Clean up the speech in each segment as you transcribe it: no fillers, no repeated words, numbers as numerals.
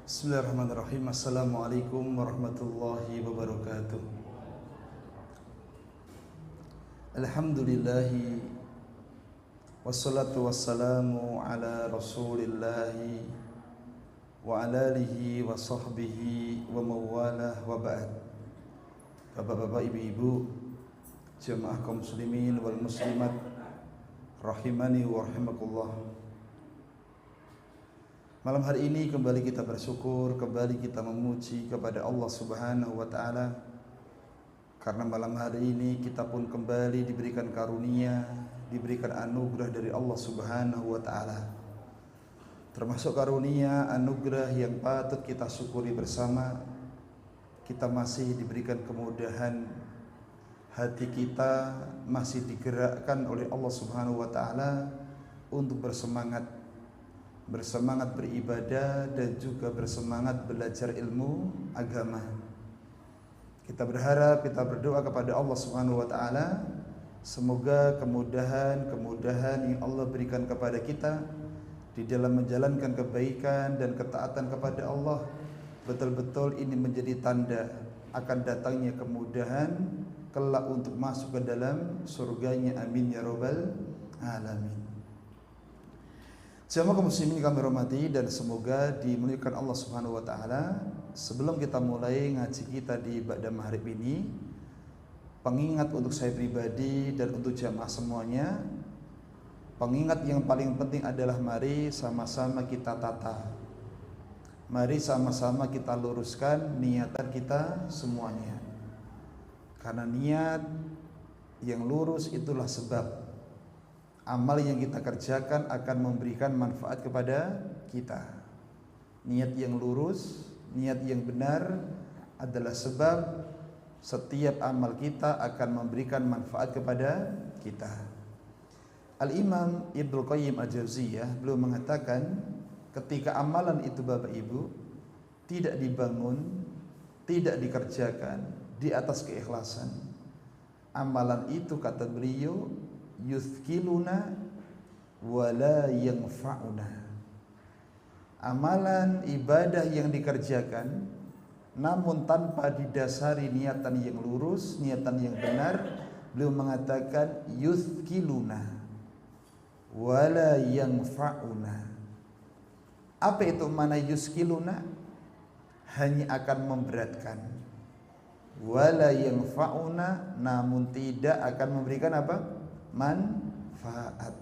Bismillahirrahmanirrahim. Assalamualaikum warahmatullahi wabarakatuh. Alhamdulillahi wassalatu wassalamu ala rasulillahi wa ala alihi wa sahbihi wa mawalah wa ba'd. Bapak-bapak, ibu-ibu, jemaah kaum muslimin wal muslimat rahimani wa rahimakumullah. Malam hari ini kembali kita bersyukur, kembali kita memuji kepada Allah Subhanahu wa taala. Karena malam hari ini kita pun kembali diberikan karunia, diberikan anugerah dari Allah Subhanahu wa taala. Termasuk karunia anugerah yang patut kita syukuri bersama. Kita masih diberikan kemudahan, hati kita masih digerakkan oleh Allah Subhanahu wa taala untuk bersemangat beribadah dan juga bersemangat belajar ilmu agama. Kita berharap, kita berdoa kepada Allah Subhanahu wa taala, semoga kemudahan yang Allah berikan kepada kita di dalam menjalankan kebaikan dan ketaatan kepada Allah betul-betul ini menjadi tanda akan datangnya kemudahan kelak untuk masuk ke dalam surganya. Amin ya rabbal alamin. Jemaah kaum muslimin kami hormati dan semoga dimuliakan Allah Subhanahu wa taala. Sebelum kita mulai ngaji kita di Ba'da Maghrib ini, pengingat untuk saya pribadi dan untuk jemaah semuanya, pengingat yang paling penting adalah mari sama-sama kita tata. Mari sama-sama kita luruskan niatan kita semuanya. Karena niat yang lurus itulah sebab amal yang kita kerjakan akan memberikan manfaat kepada kita. Niat yang lurus, niat yang benar adalah sebab setiap amal kita akan memberikan manfaat kepada kita. Al-Imam Ibnu Qayyim Al-Jauziyah beliau mengatakan, ketika amalan itu Bapak Ibu tidak dibangun, tidak dikerjakan di atas keikhlasan, amalan itu kata beliau yuthkiluna wala yanfa'una. Amalan ibadah yang dikerjakan namun tanpa didasari niatan yang lurus, niatan yang benar, beliau mengatakan yuthkiluna wala yanfa'una. Apa itu mana yuthkiluna? Hanya akan memberatkan. Wala yanfa'una, namun tidak akan memberikan apa? Manfaat.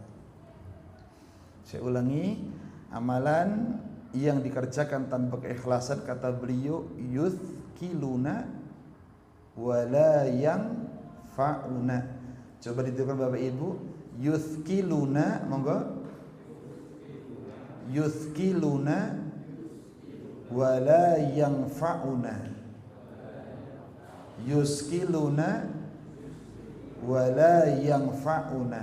Saya ulangi, amalan yang dikerjakan tanpa keikhlasan kata beliau yuthkiluna wala yanfa'una. Coba ditentukan Bapak Ibu, yuthkiluna, monggo. Yuthkiluna wala yanfa'una. Yuthkiluna wala yanfa'una.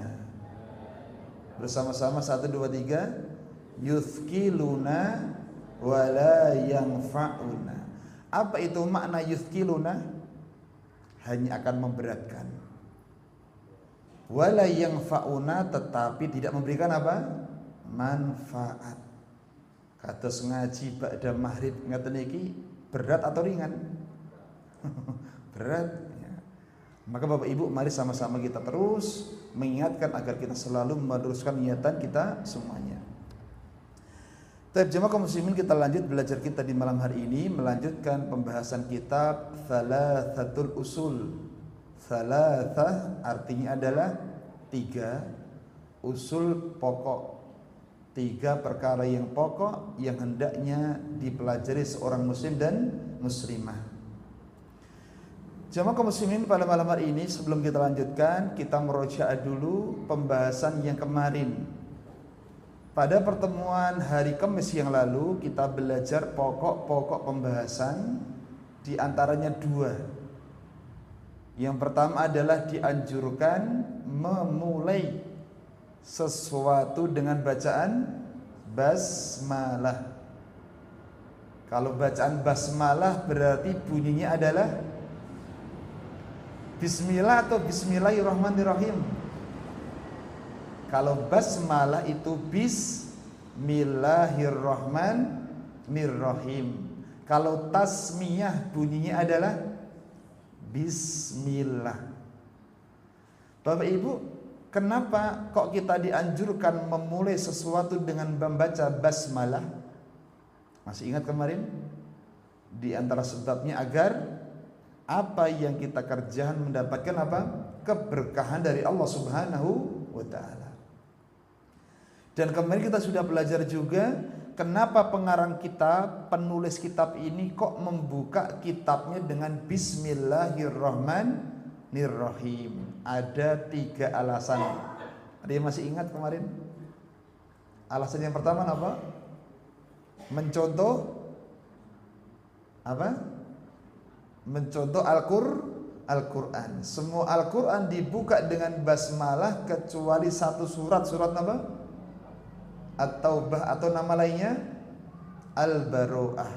Bersama-sama 1 2 3. Yuthkiluna wala yanfa'una. Apa itu makna yuthkiluna? Hanya akan memberatkan. Wala yanfa'una, tetapi tidak memberikan apa? Manfaat. Kados ngaji ba'da maghrib ngaten iki berat atau ringan? Berat. Maka Bapak Ibu mari sama-sama kita terus mengingatkan agar kita selalu meneruskan niatan kita semuanya. Baik jemaah kaum muslimin, kita lanjut belajar kita di malam hari ini, melanjutkan pembahasan kitab Thalathatul Usul. Thalathah artinya adalah 3, usul pokok, 3 perkara yang pokok yang hendaknya dipelajari seorang muslim dan muslimah. Jemaah kaum muslimin, pada malam hari ini sebelum kita lanjutkan, kita merojaah dulu pembahasan yang kemarin. Pada pertemuan hari Kamis yang lalu kita belajar pokok-pokok pembahasan, di antaranya 2. Yang pertama adalah dianjurkan memulai sesuatu dengan bacaan basmalah. Kalau bacaan basmalah berarti bunyinya adalah Bismillah atau Bismillahirrahmanirrahim. Kalau basmalah itu Bismillahirrahmanirrahim. Nirrahim. Kalau tasmiyah bunyinya adalah Bismillah. Bapak Ibu, kenapa kok kita dianjurkan memulai sesuatu dengan membaca basmalah? Masih ingat kemarin? Di antara sebabnya agar apa yang kita kerjakan mendapatkan apa? Keberkahan dari Allah Subhanahu wa taala. Dan kemarin kita sudah belajar juga kenapa pengarang kitab, penulis kitab ini kok membuka kitabnya dengan Bismillahirrahmanirrahim. Ada 3 alasan. Ada yang masih ingat kemarin? Alasan yang pertama apa? Mencontoh apa? Mencontoh Al-Quran. Semua Al-Quran dibuka dengan basmalah kecuali satu surat. Surat apa? At-Taubah atau nama lainnya Al-Baro'ah.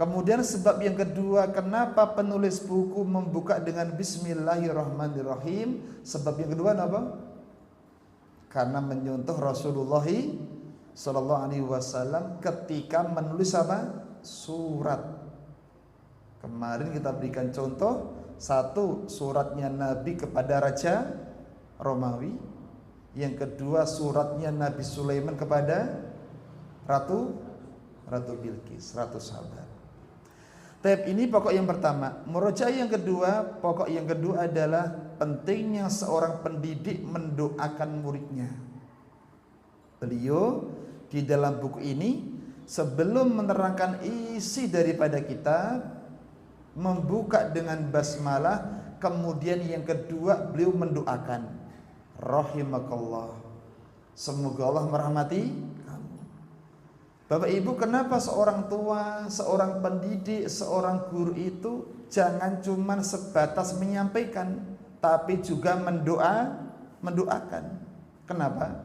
Kemudian sebab yang kedua, kenapa penulis buku membuka dengan Bismillahirrahmanirrahim? Sebab yang kedua apa? Karena menyontoh Rasulullah sallallahu alaihi wasallam ketika menulis apa? Surat. Kemarin kita berikan contoh, satu suratnya Nabi kepada Raja Romawi, yang kedua suratnya Nabi Sulaiman kepada Ratu Bilqis, Ratu Saba. Tab ini pokok yang pertama. Murojaah yang kedua, pokok yang kedua adalah pentingnya seorang pendidik mendoakan muridnya. Beliau di dalam buku ini sebelum menerangkan isi daripada kitab membuka dengan basmalah, kemudian yang kedua beliau mendoakan rahimakallah, semoga Allah merahmati kamu. Bapak Ibu, kenapa seorang tua, seorang pendidik, seorang guru itu jangan cuma sebatas menyampaikan, tapi juga mendoakan. Kenapa?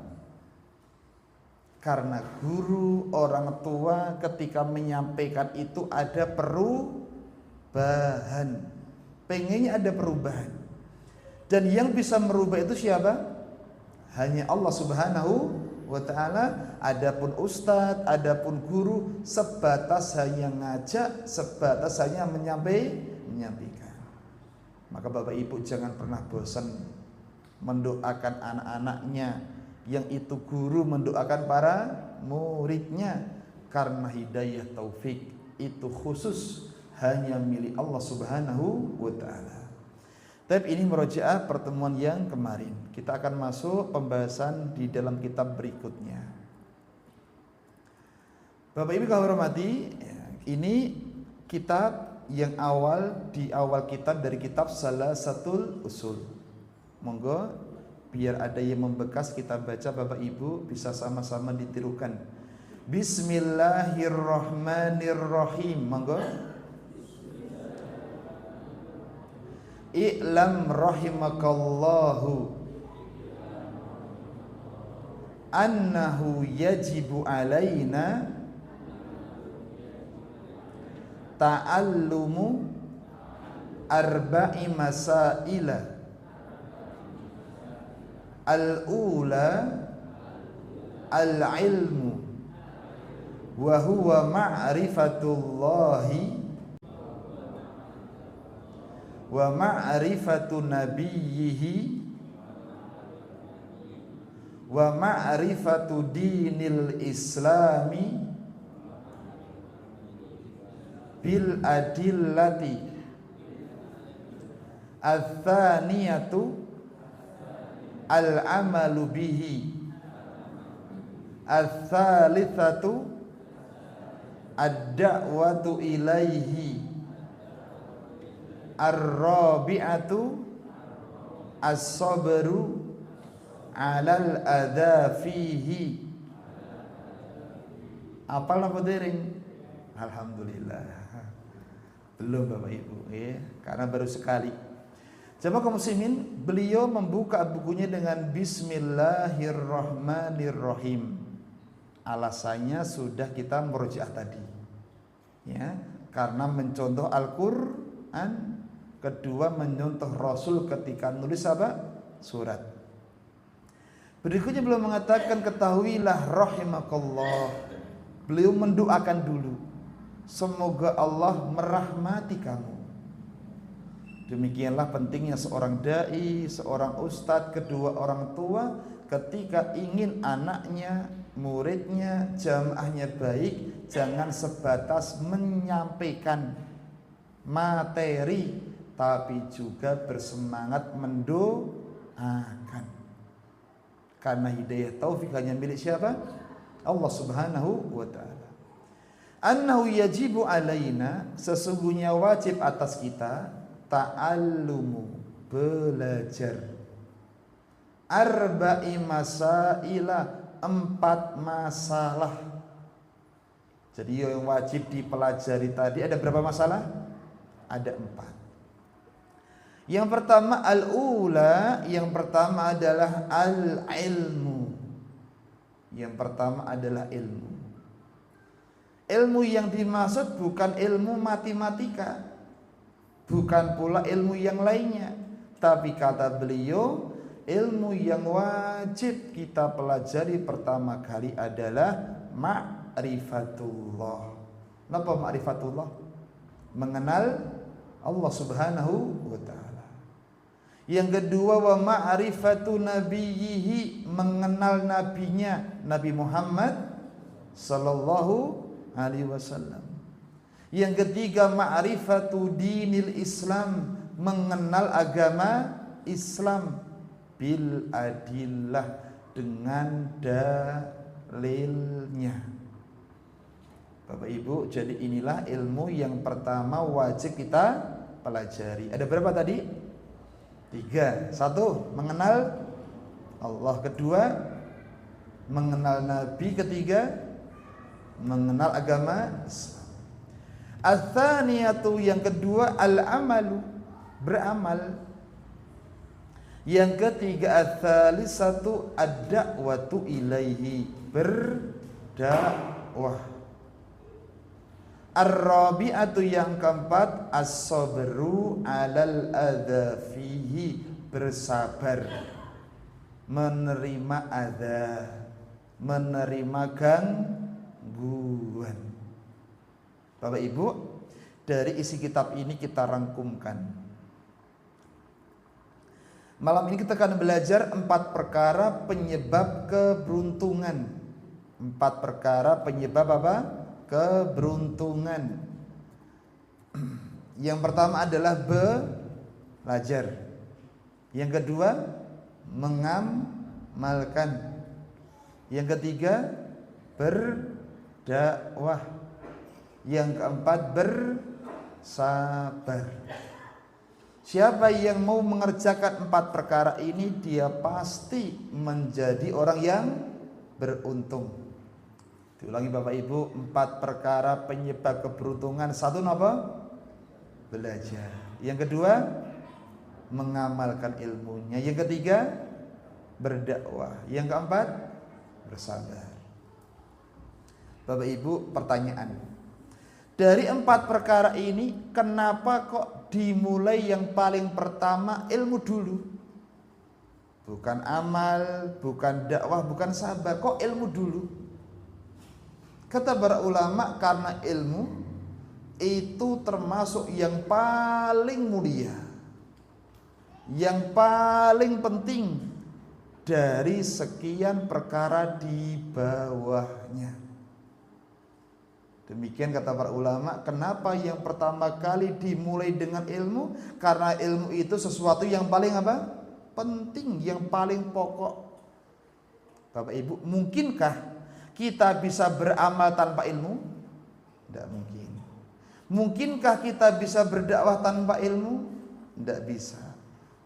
Karena guru, orang tua ketika menyampaikan itu ada perubahan. Pengennya ada perubahan. Dan yang bisa merubah itu siapa? Hanya Allah Subhanahu wa ta'ala. Adapun ustadz, adapun guru sebatas hanya ngajak, sebatas hanya menyampaikan. Maka Bapak Ibu jangan pernah bosan mendoakan anak-anaknya, yang itu guru mendoakan para muridnya, karena hidayah taufik itu khusus hanya milik Allah Subhanahu wa ta'ala. Tapi ini merojaah pertemuan yang kemarin. Kita akan masuk pembahasan di dalam kitab berikutnya. Bapak Ibu kalau hormati, ini kitab yang di awal kitab dari kitab Salasatul Usul. Monggo biar ada yang membekas kita baca, Bapak Ibu bisa sama-sama ditirukan. Bismillahirrahmanirrahim. Monggo. I'lam rahimakallahu annahu yajibu alaina ta'allumu arba'i masaila. Al-ula al-ilmu wa huwa ma'rifatullahi wa ma'rifatu nabiyyihi wa ma'rifatu dinil islami bil adillati. Ats-tsaniyatu al-amalu bihi. Ats-tsalitsatu ad-da'watu ilaihi. Ar-rabi'atu as-sabru 'alal adza fihi. Apal apa dering? Alhamdulillah. Belum Bapak Ibu, karena baru sekali. Jamaah kaum muslimin, beliau membuka bukunya dengan Bismillahirrahmanirrahim. Alasannya sudah kita merujuk tadi. Ya, karena mencontoh Al-Qur'an. Kedua, menyontoh Rasul ketika nulis apa? Surat. Berikutnya beliau mengatakan, ketahuilah rahimakallah, Beliau mendoakan dulu, semoga Allah merahmati kamu. Demikianlah pentingnya seorang dai, seorang ustadz, kedua orang tua ketika ingin anaknya, muridnya, jamaahnya baik, jangan sebatas menyampaikan materi, tapi juga bersemangat mendoakan. Karena hidayah taufik hanya milik siapa? Allah Subhanahu wa ta'ala. Annahu yajibu alaina, sesungguhnya wajib atas kita, ta'allumu, belajar, arba'i masaila, 4 masalah. Jadi yang wajib dipelajari tadi ada berapa masalah? Ada 4. Yang pertama al-ula, yang pertama adalah al-ilmu. Yang pertama adalah ilmu. Ilmu yang dimaksud bukan ilmu matematika, bukan pula ilmu yang lainnya, tapi kata beliau, ilmu yang wajib kita pelajari pertama kali adalah ma'rifatullah. Apa ma'rifatullah? Mengenal Allah Subhanahu wa ta'ala. Yang kedua wa ma'rifatu nabiyhi, mengenal nabinya, Nabi Muhammad sallallahu alaihi wasallam. Yang ketiga ma'rifatu dinil Islam, mengenal agama Islam, bil adillah, dengan dalilnya. Bapak Ibu, jadi inilah ilmu yang pertama wajib kita pelajari. Ada berapa tadi? 3. 1, mengenal Allah. Kedua, mengenal Nabi. Ketiga, mengenal agama Islam. Ats-tsaniyatu, yang kedua, al-amalu, beramal. Yang ketiga, ats-tsalisatu ad-da'watu ilaihi, berdakwah. Ar-rabi'atu, yang keempat, as-sabru 'alal adza fihi, bersabar menerima adza, menerima gangguan. Bapak Ibu, dari isi kitab ini kita rangkumkan. Malam ini kita akan belajar 4 perkara penyebab keberuntungan. 4 perkara penyebab apa? Keberuntungan. Yang pertama adalah belajar. Yang kedua, mengamalkan. Yang ketiga, berdakwah. Yang keempat, bersabar. Siapa yang mau mengerjakan 4 perkara ini, dia pasti menjadi orang yang beruntung. Diulangi Bapak Ibu, 4 perkara penyebab keberuntungan. 1, apa? Belajar. Yang kedua, mengamalkan ilmunya. Yang ketiga, berdakwah. Yang keempat, bersabar. Bapak Ibu, pertanyaan. Dari 4 perkara ini, kenapa kok dimulai yang paling pertama ilmu dulu? Bukan amal, bukan dakwah, bukan sabar. Kok ilmu dulu? Kata para ulama, karena ilmu itu termasuk yang paling mulia, yang paling penting dari sekian perkara di bawahnya. Demikian kata para ulama, kenapa yang pertama kali dimulai dengan ilmu? Karena ilmu itu sesuatu yang paling apa? Penting, yang paling pokok. Bapak Ibu, mungkinkah kita bisa beramal tanpa ilmu? Tidak mungkin. Mungkinkah kita bisa berdakwah tanpa ilmu? Tidak bisa.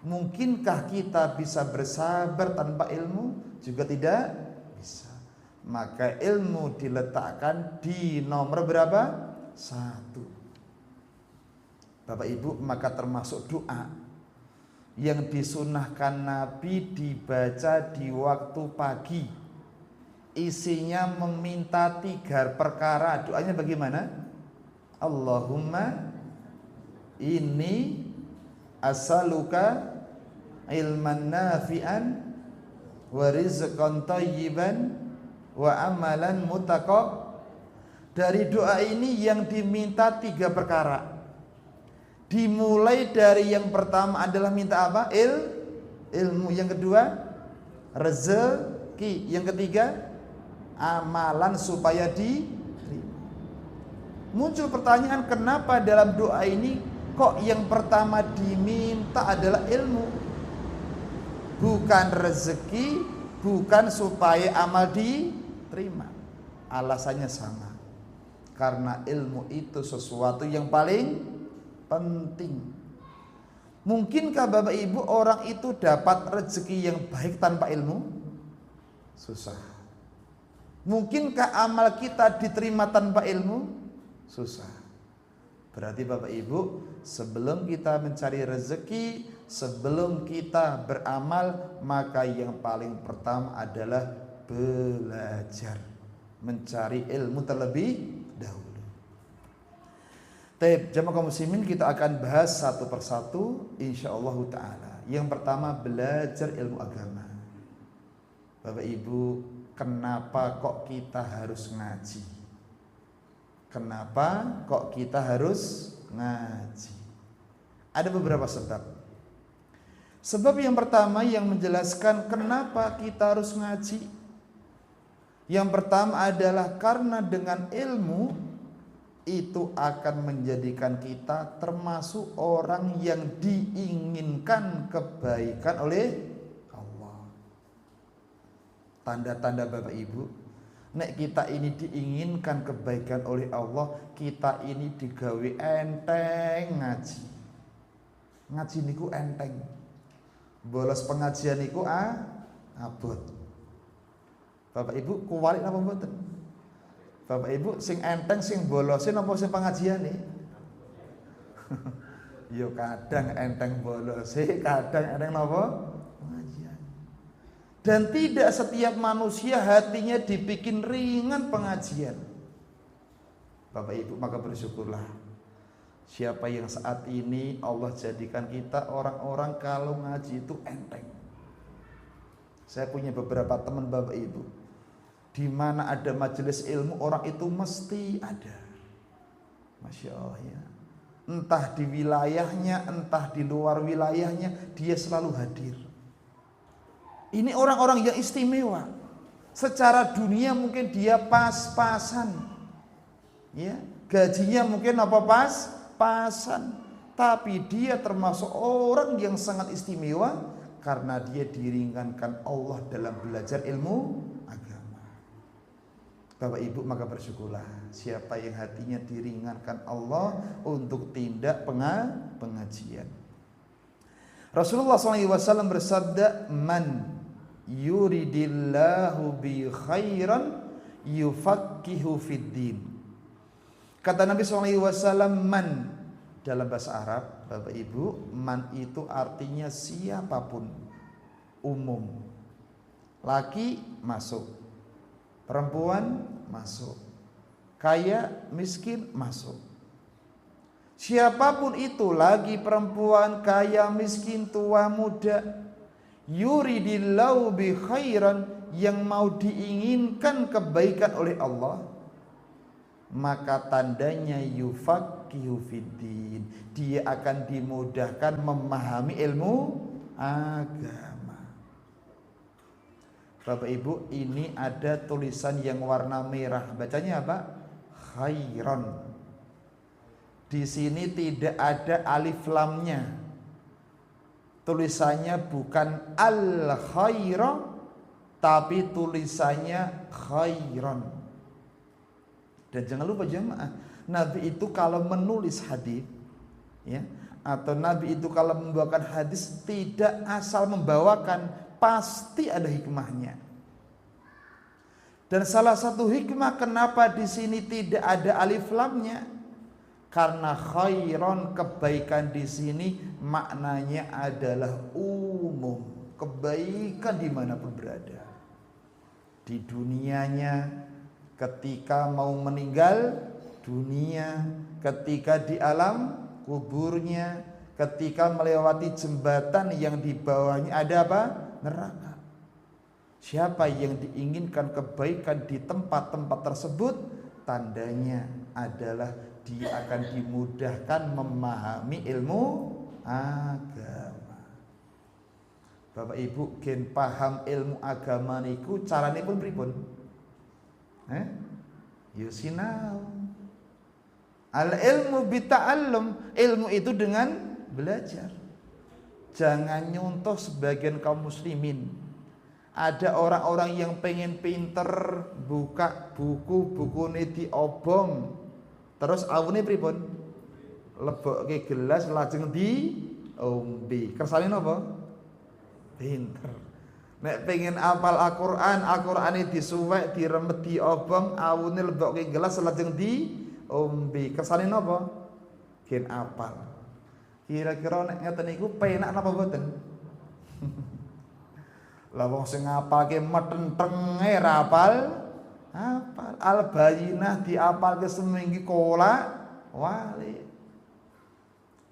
Mungkinkah kita bisa bersabar tanpa ilmu? Juga tidak bisa. Maka ilmu diletakkan di nomor berapa? 1. Bapak Ibu, maka termasuk doa yang disunahkan Nabi dibaca di waktu pagi. Isinya meminta 3 perkara. Doanya bagaimana? Allahumma inni as'aluka ilman nafi'an wa rizqan thayyiban wa amalan Dari doa ini yang diminta 3 perkara. Dimulai dari yang pertama adalah minta apa? Ilmu. Yang kedua rezeki. Yang ketiga amalan supaya diterima. Muncul pertanyaan, kenapa dalam doa ini kok yang pertama diminta adalah ilmu, bukan rezeki, bukan supaya amal diterima? Alasannya sama, karena ilmu itu sesuatu yang paling penting. Mungkinkah Bapak Ibu orang itu dapat rezeki yang baik tanpa ilmu? Susah. Mungkinkah amal kita diterima tanpa ilmu? Susah. Berarti Bapak Ibu, sebelum kita mencari rezeki, sebelum kita beramal, maka yang paling pertama adalah belajar, mencari ilmu terlebih dahulu. Baik, jamaah kaum muslimin, kita akan bahas satu persatu insyaallah taala. Yang pertama, belajar ilmu agama. Bapak Ibu, kenapa kok kita harus ngaji? Kenapa kok kita harus ngaji? Ada beberapa sebab. Sebab yang pertama yang menjelaskan kenapa kita harus ngaji, yang pertama adalah karena dengan ilmu itu akan menjadikan kita termasuk orang yang diinginkan kebaikan oleh Allah. Tanda-tanda Bapak Ibu, nek kita ini diinginkan kebaikan oleh Allah, kita ini digawe enteng ngaji. Ngaji niku enteng. Bolos pengajian niku abot. Bapak Ibu kuwalik napa mboten? Bapak Ibu sing enteng sing bolosin apa sing pengajian nih? Yo kadang enteng bolose, kadang enteng napa? Pengajian. Dan tidak setiap manusia hatinya dibikin ringan pengajian. Bapak Ibu, maka bersyukurlah. Siapa yang saat ini Allah jadikan kita orang-orang kalau ngaji itu enteng. Saya punya beberapa teman Bapak Ibu, di mana ada majelis ilmu, orang itu mesti ada. Masya Allah ya. Entah di wilayahnya, entah di luar wilayahnya, dia selalu hadir. Ini orang-orang yang istimewa. Secara dunia mungkin dia pas-pasan, ya, gajinya mungkin apa pas-pasan, tapi dia termasuk orang yang sangat istimewa karena dia diringankan Allah dalam belajar ilmu agama. Bapak Ibu, maka bersyukurlah siapa yang hatinya diringankan Allah untuk tindak pengajian. Rasulullah SAW bersabda, man yuridillahu bi khairan yufaqqihu fid din. Kata Nabi SAW, man dalam bahasa Arab, Bapak Ibu, man itu artinya siapapun, umum. Laki masuk, perempuan masuk, kaya miskin masuk. Siapapun itu, lagi perempuan, kaya miskin, tua muda, yuridillahu bi khairan, yang mau diinginkan kebaikan oleh Allah, maka tandanya yufaqihu fiddin, dia akan dimudahkan memahami ilmu agama. Bapak Ibu, ini ada tulisan yang warna merah, bacanya apa? Khairan. Di sini tidak ada alif lamnya. Tulisannya bukan al khaira, tapi tulisannya khairan. Dan jangan lupa jemaah, Nabi itu kalau menulis hadis, ya, atau Nabi itu kalau membawakan hadis tidak asal membawakan, pasti ada hikmahnya. Dan salah satu hikmah kenapa di sini tidak ada alif lamnya, karena khairan, kebaikan di sini maknanya adalah umum, kebaikan dimanapun berada, di dunianya, ketika mau meninggal dunia, ketika di alam kuburnya, ketika melewati jembatan yang di bawahnya ada apa? Neraka. Siapa yang diinginkan kebaikan di tempat-tempat tersebut, tandanya adalah dia akan dimudahkan memahami ilmu agama. Bapak Ibu gen paham ilmu agama niku carane pun pripun? Yo sinau. Al ilmu bita'allum, ilmu itu dengan belajar. Jangan nyontoh sebagian kaum muslimin. Ada orang-orang yang pengen pinter, buka buku ini diobong, terus awune pripun? Lebokke gelas lajeng diombe. Kersane napa? Pinter. Nek pengen apal Al-Qur'an, Al-Qur'ane disuwek, diremet, diobong, awune lebokke gelas lajeng diombe. Kersane napa? Gen apal. Kira-kira nek ngeten niku penak napa mboten? Lah wong sing ngapalke metentenge ra apal, Al-Bayyinah diapalke seminggu kolak wali.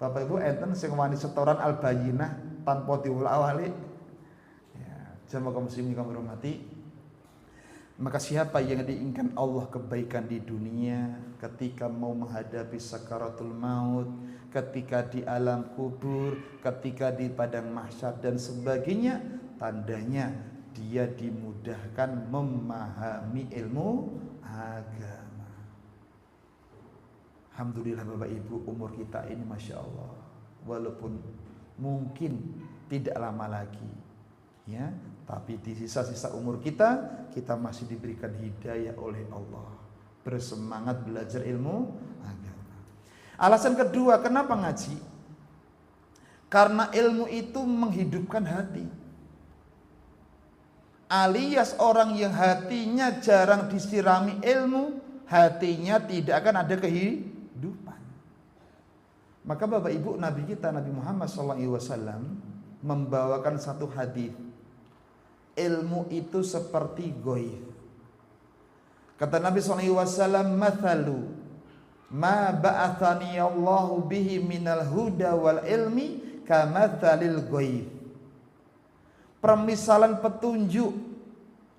Bapak Ibu enten sing wani setoran Al-Bayyinah tanpa diulak-walik. Ya, jamaah kaum muslimin kang hormati. Maka siapa yang diinginkan Allah kebaikan di dunia, ketika mau menghadapi sakaratul maut, ketika di alam kubur, ketika di padang mahsyar dan sebagainya, tandanya dia dimudahkan memahami ilmu agama. Alhamdulillah Bapak Ibu, umur kita ini Masya Allah, walaupun mungkin tidak lama lagi, ya, tapi di sisa-sisa umur kita masih diberikan hidayah oleh Allah. Bersemangat belajar ilmu agama. Alasan kedua, kenapa ngaji? Karena ilmu itu menghidupkan hati. Alias orang yang hatinya jarang disirami ilmu, hatinya tidak akan ada kehidupan. Maka Bapak Ibu, Nabi kita Nabi Muhammad SAW membawakan satu hadis. Ilmu itu seperti ghaib. Kata Nabi SAW, "Mathalu ma ba'athani Allahu bihi minal huda wal ilmi kamathalil ghaib." Permisalan petunjuk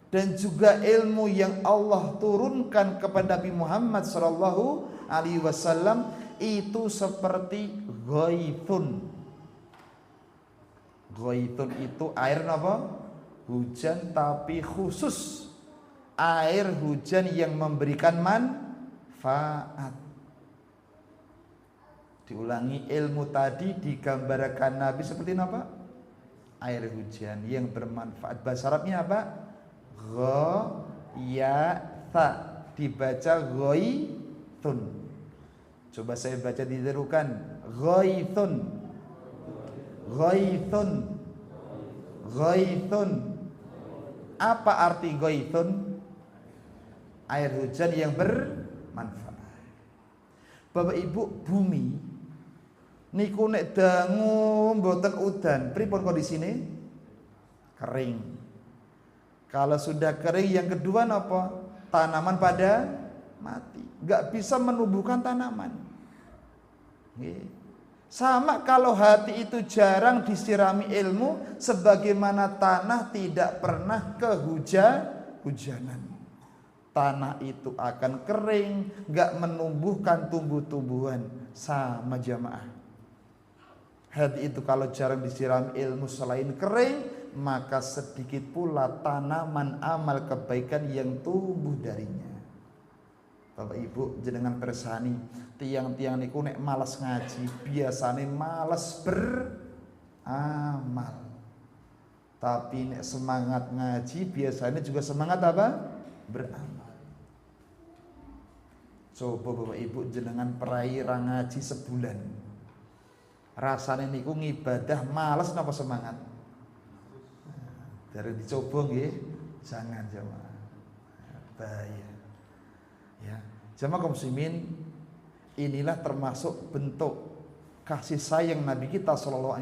dan juga ilmu yang Allah turunkan kepada Nabi Muhammad SAW itu seperti ghaithun. Ghaithun itu air apa? Hujan, tapi khusus air hujan yang memberikan manfaat. Diulangi, ilmu tadi digambarkan Nabi seperti apa? Air hujan yang bermanfaat. Bahasa Arabnya apa? Ghaiyatha, dibaca ghaithun. Coba saya baca ditirukan. Ghaithun, ghaithun, ghaithun. Apa arti ghaithun? Air hujan yang bermanfaat. Bapak Ibu, bumi niku nek dangu mboten udan, pripun kondisine? Kering. Kalau sudah kering, yang kedua napa? Tanaman pada mati. Enggak bisa menumbuhkan tanaman. Sama kalau hati itu jarang disirami ilmu, sebagaimana tanah tidak pernah kehujanan. Tanah itu akan kering, enggak menumbuhkan tumbuh-tumbuhan. Sama jamaah. Hati itu kalau jarang disiram ilmu selain kering, maka sedikit pula tanaman amal kebaikan yang tumbuh darinya. Bapak Ibu jenengan persani, tiang-tiang niku nek malas ngaji, biasane malas beramal. Tapi nek semangat ngaji, biasanya juga semangat apa? Beramal. Coba Bapak Ibu jenengan perai ngaji sebulan. Rasanya niku ngibadah malas napa semangat? Dari dicoba nggih, jangan jemaah. Bahaya. Ya, jemaah kaum muslimin, inilah termasuk bentuk kasih sayang Nabi kita SAW.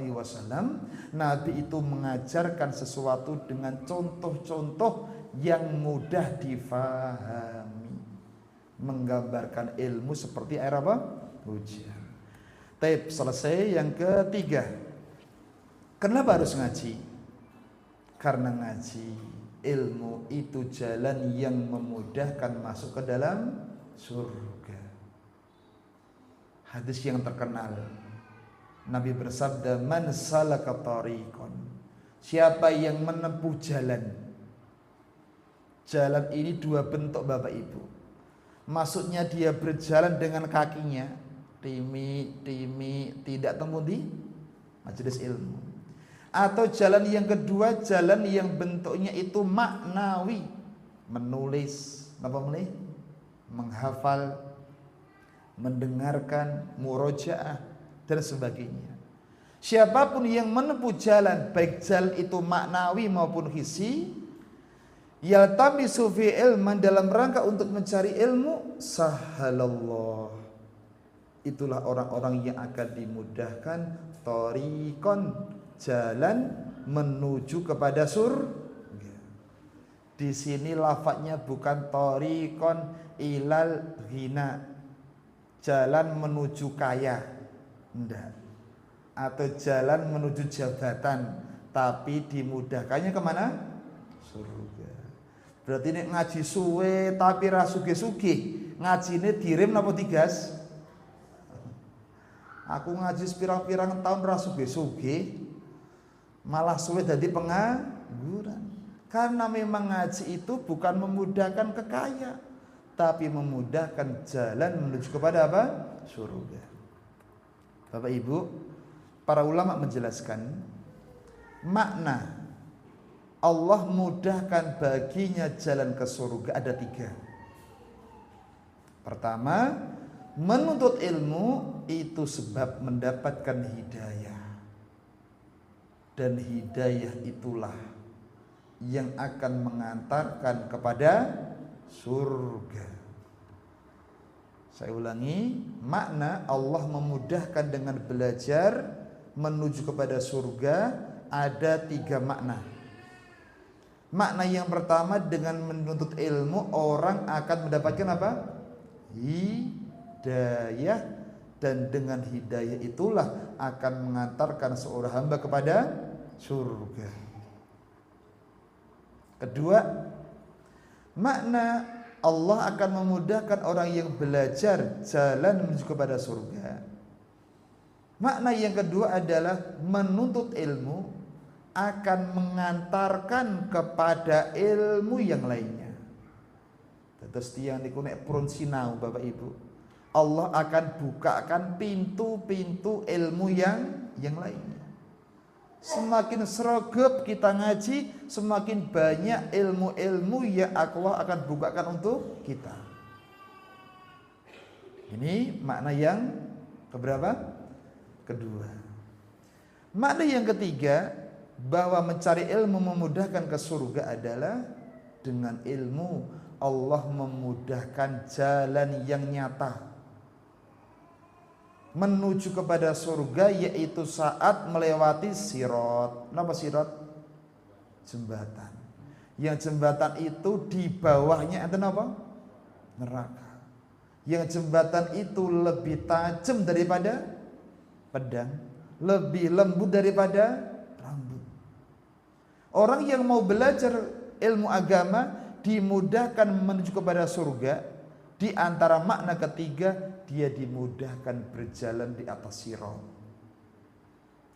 Nabi itu mengajarkan sesuatu dengan contoh-contoh yang mudah difahami, menggambarkan ilmu seperti air apa? Hujan. Taib, selesai. Yang ketiga, kenapa harus ngaji? Karena ngaji, ilmu itu jalan yang memudahkan masuk ke dalam surga. Hadis yang terkenal, Nabi bersabda, man salaka tariqan, siapa yang menempuh jalan. Jalan ini dua bentuk Bapak Ibu. Maksudnya dia berjalan dengan kakinya, timi tidak temu di majelis ilmu. Atau jalan yang kedua, jalan yang bentuknya itu maknawi, menulis, menghafal, mendengarkan, murojaah dan sebagainya. Siapapun yang menempuh jalan, baik jalan itu maknawi maupun hissi, yaltamisu fi ilman, dalam rangka untuk mencari ilmu, sahalallah, itulah orang-orang yang akan dimudahkan thariqan, jalan menuju kepada surga. Di sini lafadznya bukan thariqan ilal ghina, jalan menuju kaya, enggak, atau jalan menuju jabatan, tapi dimudahkannya kemana? Surga. Berarti ini ngaji suwe tapi ra sugih-sugih, ngajine direm napa digas? Aku ngaji pirang-pirang tahun ra sugih-sugih, malah suwe dadi pengangguran. Karena memang ngaji itu bukan memudahkan kekaya, tapi memudahkan jalan menuju kepada apa? Surga. Bapak Ibu, para ulama menjelaskan makna Allah mudahkan baginya jalan ke surga ada 3. Pertama, menuntut ilmu itu sebab mendapatkan hidayah, dan hidayah itulah yang akan mengantarkan kepada surga. Saya ulangi, makna Allah memudahkan dengan belajar menuju kepada surga ada 3 makna. Makna yang pertama, dengan menuntut ilmu orang akan mendapatkan apa? Hidayah, dan dengan hidayah itulah akan mengantarkan seorang hamba kepada surga. Kedua, makna Allah akan memudahkan orang yang belajar jalan menuju kepada surga. Makna yang kedua adalah menuntut ilmu akan mengantarkan kepada ilmu yang lainnya. Terus tiang niku nek purun sinau Bapak Ibu, Allah akan bukakan pintu-pintu ilmu yang lainnya. Semakin seragap kita ngaji, semakin banyak ilmu-ilmu yang Allah akan bukakan untuk kita. Ini makna yang keberapa? Kedua. Makna yang ketiga, bahwa mencari ilmu memudahkan ke surga adalah dengan ilmu Allah memudahkan jalan yang nyata menuju kepada surga, yaitu saat melewati sirat. Napa sirat? Jembatan. Yang jembatan itu di bawahnya enten apa? Neraka. Yang jembatan itu lebih tajam daripada pedang, lebih lembut daripada rambut. Orang yang mau belajar ilmu agama dimudahkan menuju kepada surga. Di antara makna ketiga, dia dimudahkan berjalan di atas sirat,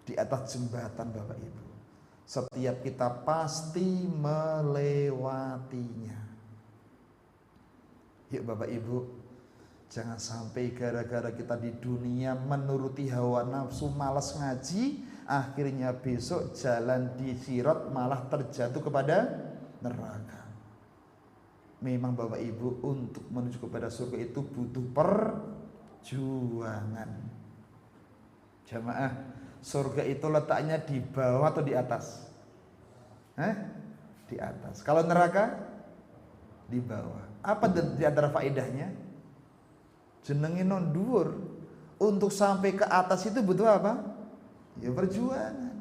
di atas jembatan Bapak Ibu. Setiap kita pasti melewatinya. Yuk Bapak Ibu, jangan sampai gara-gara kita di dunia menuruti hawa nafsu, malas ngaji, akhirnya besok jalan di sirat malah terjatuh kepada neraka. Memang Bapak Ibu, untuk menuju kepada surga itu butuh perjuangan. Jamaah, surga itu letaknya di bawah atau di atas? Di atas. Kalau neraka di bawah. Apa di antara faedahnya? Jenenge non dhuwur. Untuk sampai ke atas itu butuh apa? Ya perjuangan.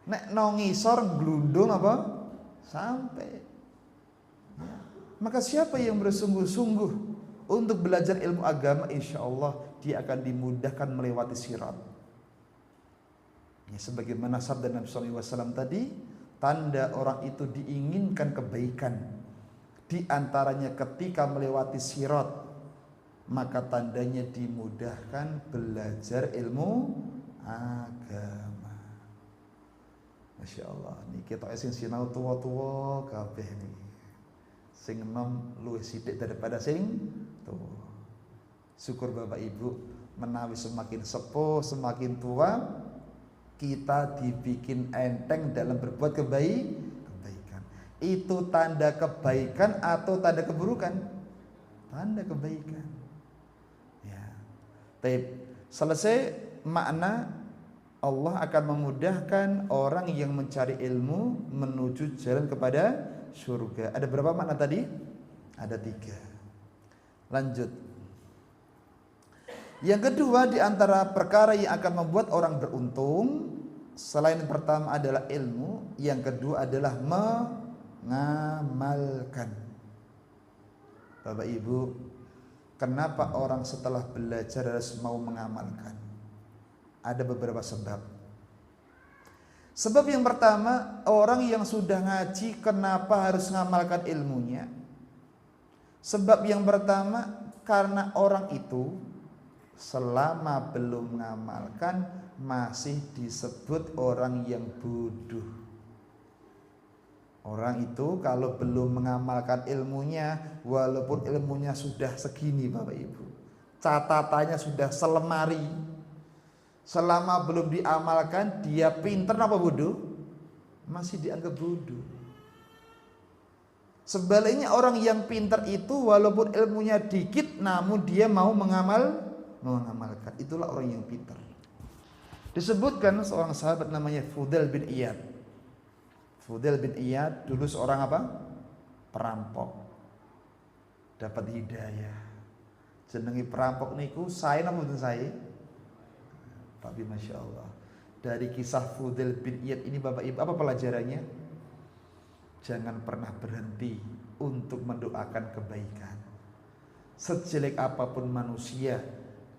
Nek nang ngisor glundung apa? Sampai. Maka siapa yang bersungguh-sungguh untuk belajar ilmu agama, insya Allah dia akan dimudahkan melewati sirat. Ya, sebagaimana sabda Nabi SAW tadi, tanda orang itu diinginkan kebaikan Di antaranya ketika melewati sirat, maka tandanya dimudahkan belajar ilmu agama. Masya Allah, ini kita sing sinau tua-tua kabeh nih. Sing enom luwih sithik daripada sing tua. Syukur Bapak Ibu, menawi semakin sepuh, semakin tua, kita dibikin enteng dalam berbuat kebaikan. Itu tanda kebaikan atau tanda keburukan? Tanda kebaikan. Ya. Selesai makna, Allah akan memudahkan orang yang mencari ilmu menuju jalan kepada surga. Ada berapa makna tadi? Ada 3. Lanjut. Yang kedua, di antara perkara yang akan membuat orang beruntung, selain pertama adalah ilmu, yang kedua adalah mengamalkan. Bapak Ibu, kenapa orang setelah belajar harus mau mengamalkan? Ada beberapa sebab. Sebab yang pertama, orang yang sudah ngaji kenapa harus mengamalkan ilmunya? Sebab yang pertama, karena orang itu selama belum mengamalkan masih disebut orang yang bodoh. Orang itu kalau belum mengamalkan ilmunya, walaupun ilmunya sudah segini Bapak Ibu, catatannya sudah selemari, selama belum diamalkan dia pinter apa bodoh? Masih dianggap bodoh. Sebaliknya orang yang pinter itu walaupun ilmunya dikit, namun dia mau mengamalkan. Itulah orang yang pintar. Disebutkan seorang sahabat namanya Fudail bin Iyad. Fudail bin Iyad dulu seorang apa? Perampok. Dapat hidayah. Jenengi perampok niku saya apa mboten saya? Tapi Masya Allah, dari kisah Fudail bin Iyad ini Bapak Ibu, apa pelajarannya? Jangan pernah berhenti untuk mendoakan kebaikan. Sejelek apapun manusia,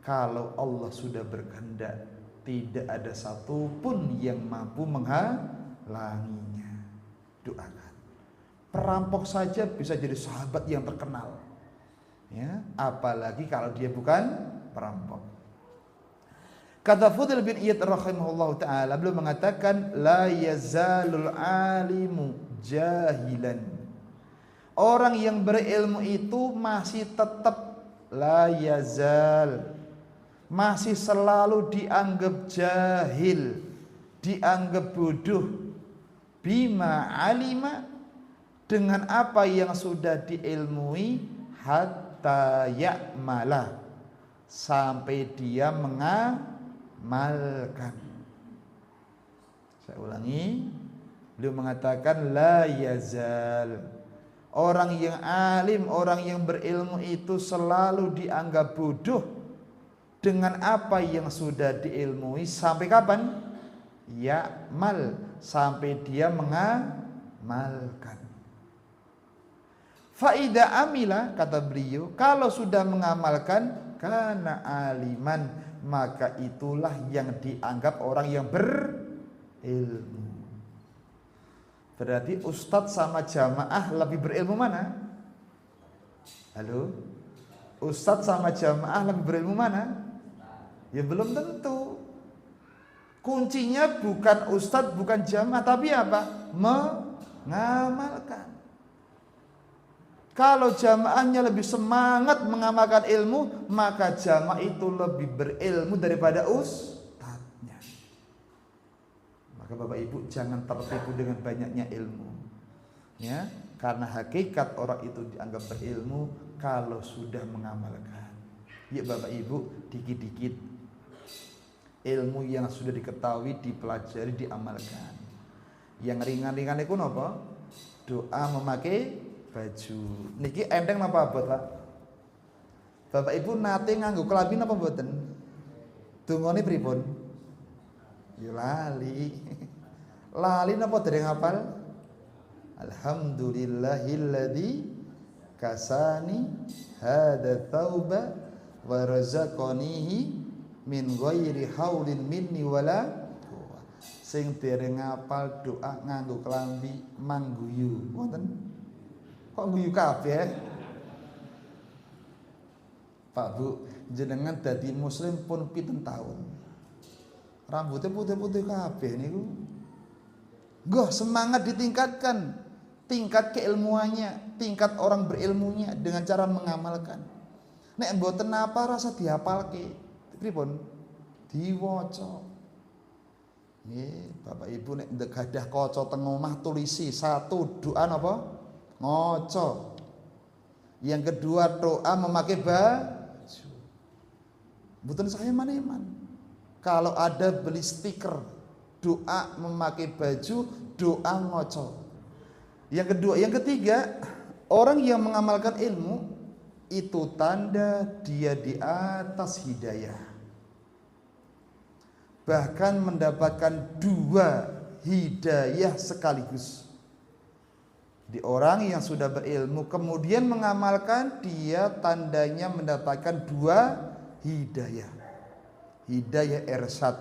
kalau Allah sudah berkehendak, tidak ada satupun yang mampu menghalanginya. Doakan. Perampok saja bisa jadi sahabat yang terkenal, ya, apalagi kalau dia bukan perampok. Kata Fudail bin Iyad rahimahullah ta'ala, beliau mengatakan, la yazalul alimu jahilan. Orang yang berilmu itu masih tetap la yazal, masih selalu dianggap jahil, dianggap bodoh, bima alima, dengan apa yang sudah diilmui, hatta ya'mala, sampai dia mengamalkan. Saya ulangi, beliau mengatakan la yazal, orang yang alim, orang yang berilmu itu selalu dianggap bodoh dengan apa yang sudah diilmui, sampai kapan? Ya'mal, sampai dia mengamalkan. Faida amila, kata beliau, kalau sudah mengamalkan, kana aliman, maka itulah yang dianggap orang yang berilmu. Berarti ustadz sama jamaah lebih berilmu mana? Halo? Ustadz sama jamaah lebih berilmu mana? Ya belum tentu. Kuncinya bukan ustadz, bukan jamaah, tapi apa? Mengamalkan. Kalau jamaahnya lebih semangat mengamalkan ilmu, maka jamaah itu lebih berilmu daripada ustadznya. Maka Bapak Ibu jangan tertipu dengan banyaknya ilmu, ya, karena hakikat orang itu dianggap berilmu kalau sudah mengamalkan. Ya Bapak Ibu, dikit-dikit ilmu yang sudah diketahui, dipelajari, diamalkan. Yang ringan-ringan itu apa? Doa memakai baju. Niki enteng napa abot, Pak? Bapak Ibu nate nganggo klambi napa mboten? Dungane pripun? Ya lali. Lali napa dereng hafal? Alhamdulillahilladzi kasani hada tauba wa razaqanihi min ghairi haulin minni wala quwwah. Sing dereng ngapal doa nganggo klambi mangguyu wonten? Kok guyu kabeh? Pak Bu, jenengan dadi muslim pun 7 tahun. Rambutnya putih-putih kabeh niku. Goh, semangat ditingkatkan. Tingkat keilmuannya, tingkat orang berilmunya dengan cara mengamalkan. Nek mboten apa rasa dihafalke. Pripun? Diwaca. Nggih, Bapak Ibu nek gadah kaca teng omah tulisi satu doa napa? Ngaca. Yang kedua doa memakai baju. Mboten saya maneman. Kalau ada beli stiker doa memakai baju, doa ngaca. Yang kedua, yang ketiga, orang yang mengamalkan ilmu itu tanda dia di atas hidayah. Bahkan mendapatkan 2 hidayah sekaligus. Di orang yang sudah berilmu kemudian mengamalkan, dia tandanya mendapatkan 2 hidayah. Hidayah irsyad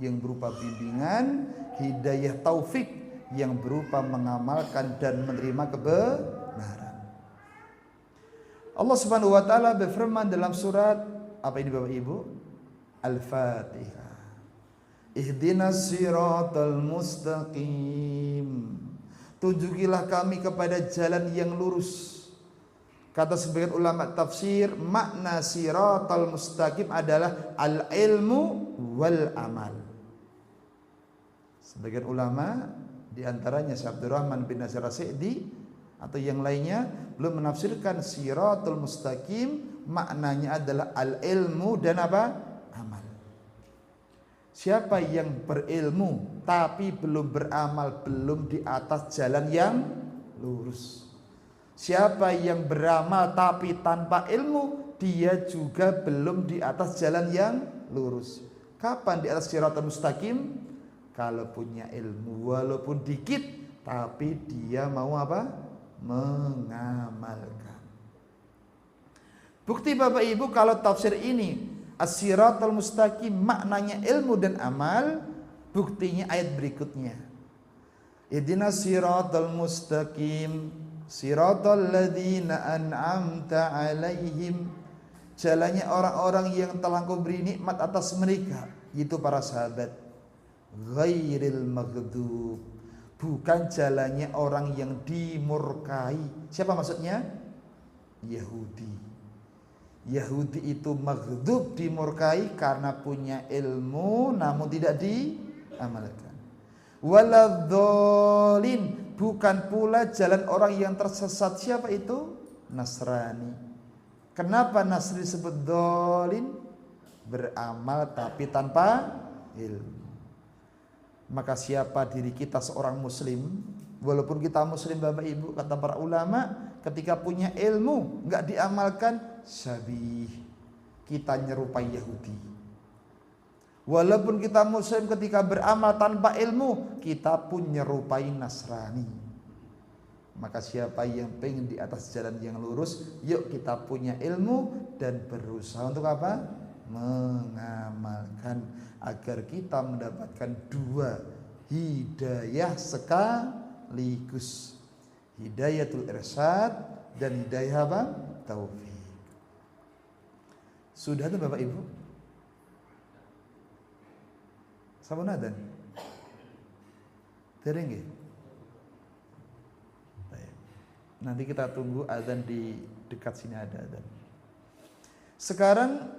yang berupa bimbingan, hidayah taufik yang berupa mengamalkan dan menerima kebenaran. Allah Subhanahu wa taala berfirman dalam surat apa ini Bapak Ibu? Al-Fatihah. Ihdinas siratal mustaqim. Tunjukilah kami kepada jalan yang lurus. Kata sebagian ulama tafsir, makna siratal mustaqim adalah al-ilmu wal amal. Sebagian ulama di antaranya Syekh Abdurrahman bin Nasir As-Sa'di atau yang lainnya belum menafsirkan siratul mustaqim maknanya adalah al-ilmu dan apa? Amal. Siapa yang berilmu tapi belum beramal, belum di atas jalan yang lurus. Siapa yang beramal tapi tanpa ilmu, dia juga belum di atas jalan yang lurus. Kapan di atas siratul mustaqim? Kalau punya ilmu walaupun dikit, tapi dia mau apa? Mengamalkan. Bukti Bapak Ibu kalau tafsir ini as-siratal mustaqim maknanya ilmu dan amal, buktinya ayat berikutnya. Ihdinas siratal mustaqim siratal ladzina an'amta alaihim, jalannya orang-orang yang telah Kau beri nikmat atas mereka, yaitu para sahabat. Ghairil maghdub, bukan jalannya orang yang dimurkai. Siapa maksudnya? Yahudi. Yahudi itu maghdub, dimurkai karena punya ilmu namun tidak diamalkan. Waladzolin, bukan pula jalan orang yang tersesat. Siapa itu? Nasrani. Kenapa Nasrani disebut dolin? Beramal tapi tanpa ilmu. Maka siapa diri kita seorang muslim, walaupun kita muslim Bapak Ibu, kata para ulama, ketika punya ilmu enggak diamalkan, syabih, kita nyerupai Yahudi. Walaupun kita muslim ketika beramal tanpa ilmu, kita pun nyerupai Nasrani. Maka siapa yang pengen di atas jalan yang lurus, yuk kita punya ilmu dan berusaha untuk apa? Mengamalkan, agar kita mendapatkan 2 hidayah sekaligus. Hidayatul irsyad dan hidayah apa? Taufik. Sudah tuh Bapak Ibu? Sampun adzan? Dereng nggih? Baik. Nanti kita tunggu adzan di dekat sini ada adzan. Sekarang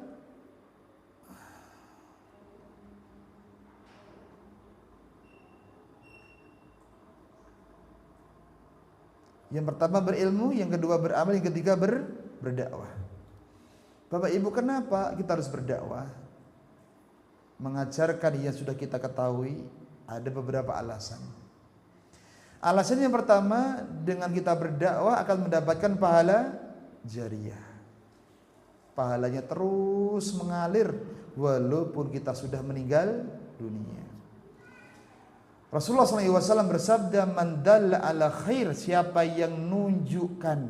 yang pertama berilmu, yang kedua beramal, yang ketiga berdakwah. Bapak Ibu, kenapa kita harus berdakwah? Mengajarkan yang sudah kita ketahui, ada beberapa alasan. Alasan yang pertama, dengan kita berdakwah akan mendapatkan pahala jariyah. Pahalanya terus mengalir walaupun kita sudah meninggal dunia. Rasulullah SAW bersabda, man dalla ala khair, siapa yang nunjukkan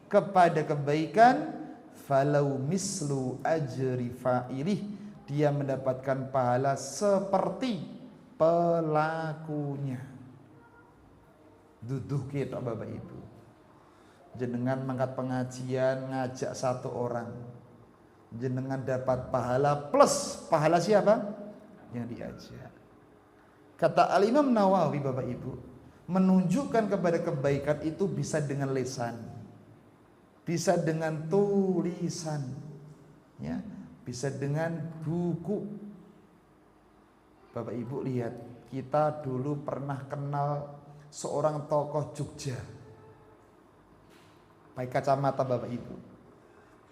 kepada kebaikan, falau mislu ajri fa'ilih, dia mendapatkan pahala seperti pelakunya. Duduh kita Bapak Ibu. jenengan mangkat pengajian ngajak satu orang, jenengan dapat pahala plus pahala siapa? Yang diajak. Kata Al-Imam Nawawi, Bapak Ibu, menunjukkan kepada kebaikan itu bisa dengan lisan, bisa dengan tulisan, ya, bisa dengan buku. Bapak Ibu lihat, kita dulu pernah kenal seorang tokoh Jogja, pakai kacamata Bapak Ibu.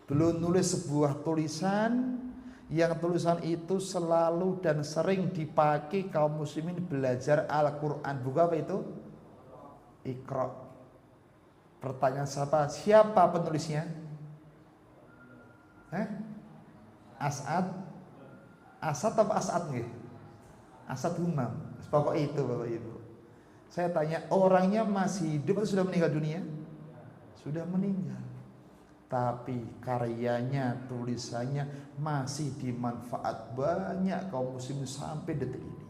Beliau nulis sebuah tulisan, yang tulisan itu selalu dan sering dipakai kaum muslimin belajar Al-Quran. Buku apa itu? Iqra. Pertanyaan siapa penulisnya? As'ad apa As'ad nggih? As'ad Humam. Pokok itu Bapak Ibu. Saya tanya, orangnya masih hidup atau sudah meninggal dunia? Sudah meninggal. Tapi karyanya, tulisannya masih dimanfaat banyak kaum muslimin sampai detik ini.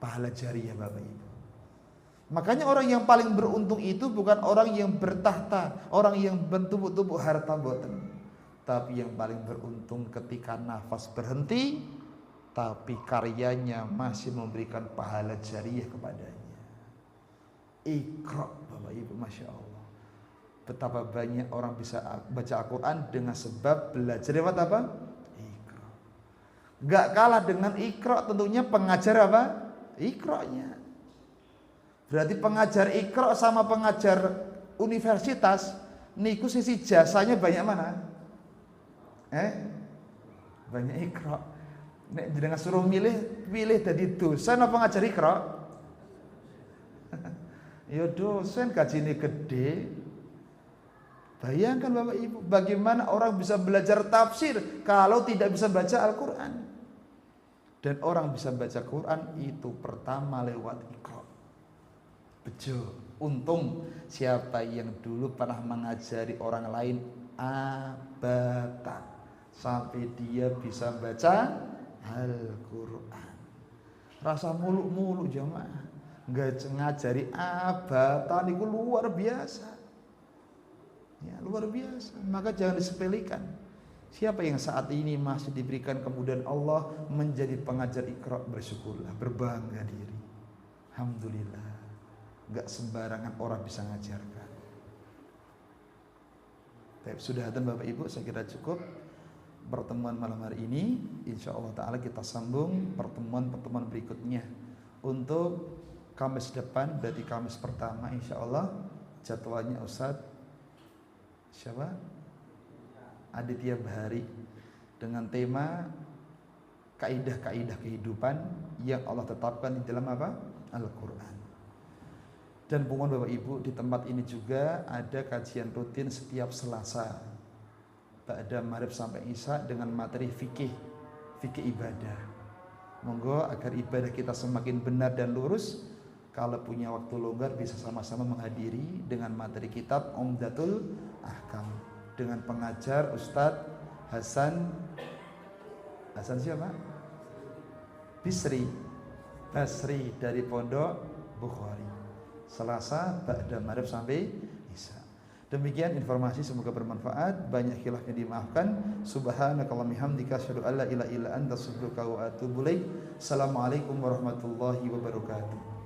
Pahala jariah Bapak Ibu. Makanya orang yang paling beruntung itu bukan orang yang bertahta, orang yang bertumpuk-tumpuk harta boten, tapi yang paling beruntung ketika nafas berhenti, tapi karyanya masih memberikan pahala jariah kepadanya. Iqra Bapak Ibu, Masya Allah. Betapa banyak orang bisa baca Al-Quran dengan sebab belajar lewat apa? Iqra. Gak kalah dengan Iqra tentunya pengajar apa? Iqra-nya. Berarti pengajar Iqra sama pengajar universitas niku sisi jasanya banyak mana? Banyak Iqra. Nek jenengan suruh pilih dari dosen apa pengajar Iqra? Ya dosen gajinya gede. Bayangkan Bapak Ibu, bagaimana orang bisa belajar tafsir kalau tidak bisa baca Al-Quran. Dan orang bisa baca Quran itu pertama lewat Iqra. Bejo, untung siapa yang dulu pernah mengajari orang lain abata sampai dia bisa baca Al-Quran. Rasa muluk-muluk jamaah, nggak ngajari abata itu luar biasa. Ya, luar biasa. Maka jangan disepelekan. Siapa yang saat ini masih diberikan kemudahan Allah menjadi pengajar Iqra, bersyukurlah, berbangga diri. Alhamdulillah. Gak sembarangan orang bisa ngajarkan. Baik, sudah dan Bapak Ibu, saya kira cukup pertemuan malam hari ini. Insya Allah Ta'ala kita sambung pertemuan-pertemuan berikutnya. Untuk Kamis depan, berarti Kamis pertama insya Allah jadwalnya Ustadz siapa? Aditya Bahari, dengan tema kaidah-kaidah kehidupan yang Allah tetapkan di dalam apa? Al-Quran. Dan mohon Bapak Ibu, di tempat ini juga ada kajian rutin setiap Selasa ba'da maghrib sampai isya dengan materi fikih ibadah. Monggo agar ibadah kita semakin benar dan lurus, kalau punya waktu longgar bisa sama-sama menghadiri dengan materi kitab Umdatul Ahkam dengan pengajar Ustadz Hasan siapa? Basri dari Pondok Bukhari. Selasa ba'da maghrib sampai isya. Demikian informasi, semoga bermanfaat, banyak khilafnya dimaafkan. Subhanakallahumma hamdika asyhadu an la ilaha illa anta astaghfiruka wa atubu ilaik. Assalamualaikum warahmatullahi wabarakatuh.